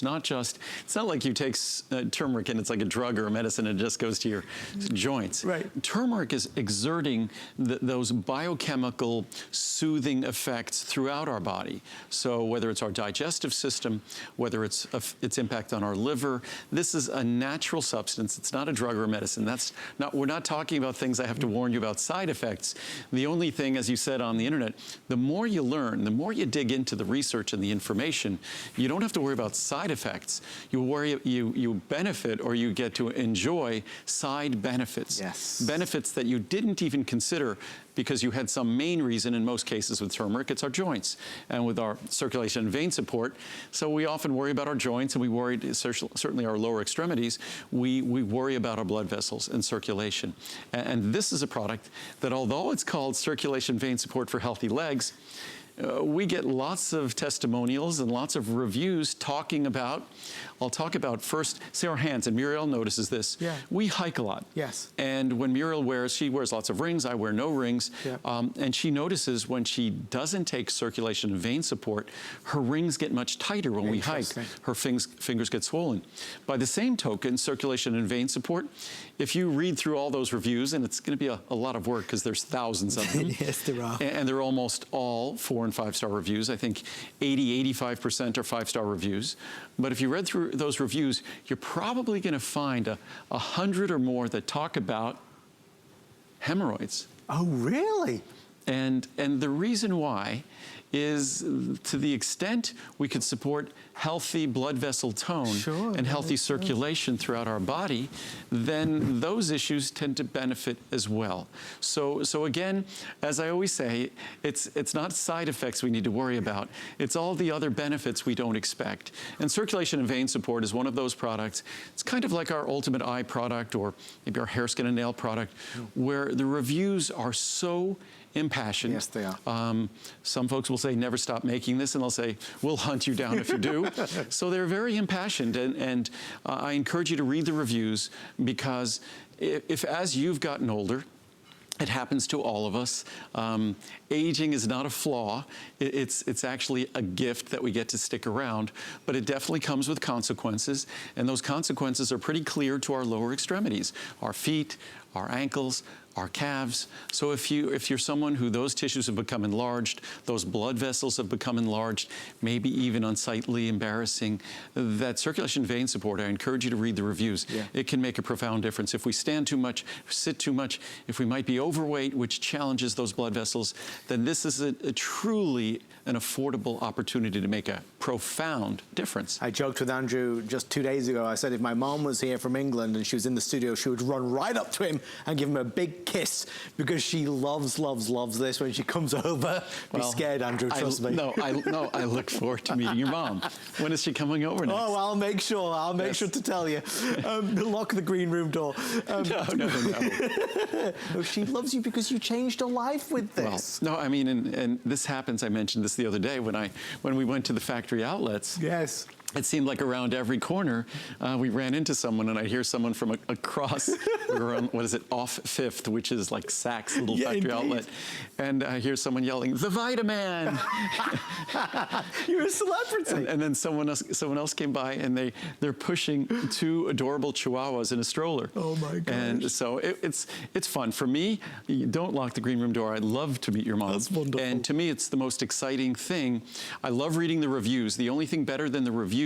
It's not like you take turmeric and it's like a drug or a medicine and it just goes to your joints. Right. Turmeric is exerting those biochemical soothing effects throughout our body. So whether it's our digestive system, whether it's its impact on our liver, this is a natural substance. It's not a drug or a medicine. We're not talking about things I have to warn you about side effects. The only thing, as you said on the internet, the more you learn, the more you dig into the research and the information, you don't have to worry about side effects. You benefit, or you get to enjoy side benefits. Yes. Benefits that you didn't even consider because you had some main reason. In most cases with turmeric, it's our joints and with our circulation and vein support. So we often worry about our joints, and we worry, certainly our lower extremities, we worry about our blood vessels and circulation. And this is a product that, although it's called circulation vein support for healthy legs, we get lots of testimonials and lots of reviews talking about, I'll talk about first, say our hands, and Muriel notices this. Yeah. We hike a lot. Yes. And when Muriel she wears lots of rings, I wear no rings. Yeah. And she notices when she doesn't take circulation and vein support, her rings get much tighter when we hike. Her fingers get swollen. By the same token, circulation and vein support, if you read through all those reviews, and it's going to be a lot of work because there's thousands of them. Yes, there are. And they're almost all 4- and 5-star reviews. I think 85% are 5-star reviews. But if you read through those reviews, you're probably going to find 100 or more that talk about hemorrhoids. Oh, really? And the reason why is, to the extent we could support healthy blood vessel tone and healthy circulation throughout our body, then those issues tend to benefit as well. So again, as I always say, it's not side effects we need to worry about. It's all the other benefits we don't expect. And circulation and vein support is one of those products. It's kind of like our Ultimate Eye product, or maybe our hair, skin, and nail product, where the reviews are so impassioned. Yes, they are. Some folks will say, never stop making this, and they'll say, we'll hunt you down if you do. So they're very impassioned, and I encourage you to read the reviews, because if as you've gotten older, it happens to all of us. Aging is not a flaw. It's actually a gift that we get to stick around, but it definitely comes with consequences, and those consequences are pretty clear to our lower extremities, our feet, our ankles, our calves. So if you're someone who those tissues have become enlarged, those blood vessels have become enlarged, maybe even unsightly, embarrassing, that circulation vein support, I encourage you to read the reviews. Yeah. It can make a profound difference. If we stand too much, sit too much, if we might be overweight, which challenges those blood vessels, then this is a truly an affordable opportunity to make a profound difference. I joked with Andrew just 2 days ago. I said if my mom was here from England and she was in the studio, she would run right up to him and give him a big kiss, because she loves this when she comes over. Be scared, Andrew, trust me. No, I look forward to meeting your mom. When is she coming over next? Oh, I'll make sure. I'll make sure to tell you. Lock the green room door. No. She loves you because you changed her life with this. Well, no, I mean, and this happens. I mentioned this the other day when we went to the factory outlets. Yes. It seemed like around every corner we ran into someone, and I'd hear someone from across, we were on, what is it, off 5th, which is like Saks little factory outlet, and I hear someone yelling, "The Vitaman!" You're a celebrity. And then someone else came by, and they're pushing 2 adorable chihuahuas in a stroller. Oh my gosh. And so it's fun. For me, don't lock the green room door. I'd love to meet your mom. That's wonderful. And to me, it's the most exciting thing. I love reading the reviews. The only thing better than the reviews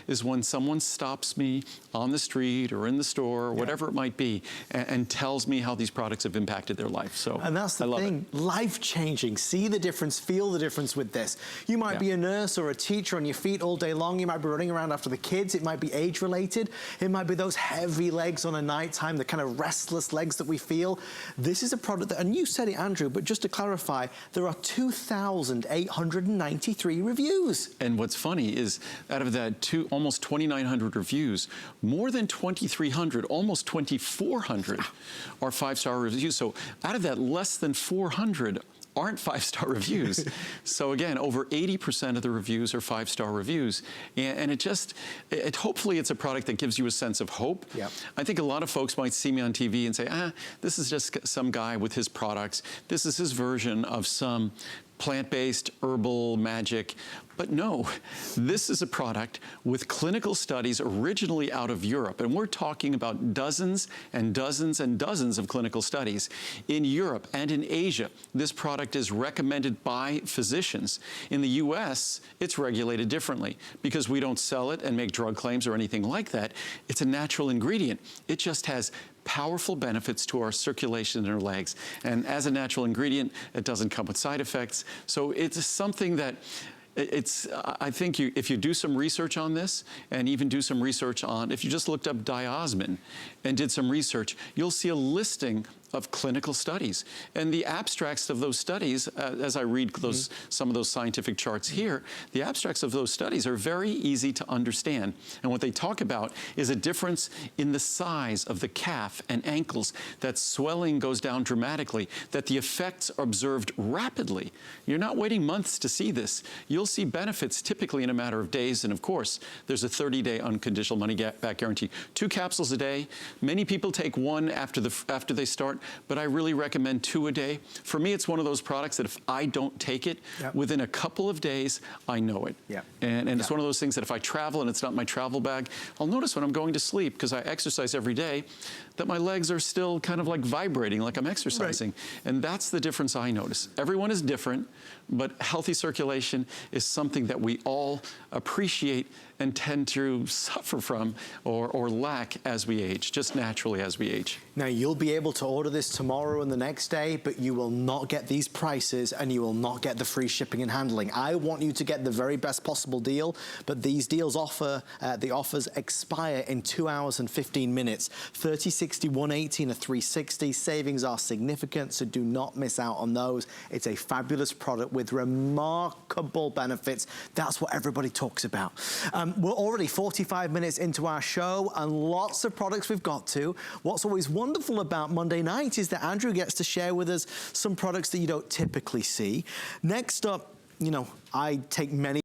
is when someone stops me on the street or in the store or whatever it might be and tells me how these products have impacted their life. So and that's the thing, life-changing. See the difference, feel the difference with this. You might be a nurse or a teacher on your feet all day long. You might be running around after the kids. It might be age-related. It might be those heavy legs on a nighttime, the kind of restless legs that we feel. This is a product that, and you said it, Andrew, but just to clarify, there are 2,893 reviews. And what's funny is, out of that almost 2,900 reviews, more than 2,300, almost 2,400 are 5-star reviews. So out of that, less than 400 aren't 5-star reviews. So again, over 80% of the reviews are 5-star reviews. And hopefully it's a product that gives you a sense of hope. Yep. I think a lot of folks might see me on TV and say, this is just some guy with his products. This is his version of some plant-based, herbal, magic. But no, this is a product with clinical studies originally out of Europe. And we're talking about dozens and dozens and dozens of clinical studies in Europe and in Asia. This product is recommended by physicians. In the US, it's regulated differently because we don't sell it and make drug claims or anything like that. It's a natural ingredient. It just has powerful benefits to our circulation in our legs. And as a natural ingredient, it doesn't come with side effects. So it's something that I think if you do some research on this, and even do some research on, if you just looked up diosmin and did some research, you'll see a listing of clinical studies. And the abstracts of those studies, as I read those, some of those scientific charts here, the abstracts of those studies are very easy to understand. And what they talk about is a difference in the size of the calf and ankles, that swelling goes down dramatically, that the effects are observed rapidly. You're not waiting months to see this. You'll see benefits typically in a matter of days. And of course, there's a 30-day unconditional money-back guarantee. 2 capsules a day. Many people take 1 after they start, but I really recommend 2 a day. For me, it's one of those products that if I don't take it, within a couple of days, I know it. And it's one of those things that if I travel and it's not in my travel bag, I'll notice when I'm going to sleep, because I exercise every day, that my legs are still kind of like vibrating like I'm exercising. And that's the difference I notice. Everyone is different, but healthy circulation is something that we all appreciate and tend to suffer from or lack as we age, just naturally as we age. Now, you'll be able to order this tomorrow and the next day, but you will not get these prices and you will not get the free shipping and handling. I want you to get the very best possible deal, but these deals the offers expire in 2 hours and 15 minutes. 30, 60, 180 and a 360. Savings are significant, so do not miss out on those. It's a fabulous product with remarkable benefits. That's what everybody talks about. We're already 45 minutes into our show and lots of products we've got to. What's always wonderful about Monday night is that Andrew gets to share with us some products that you don't typically see. Next up, you know, I take many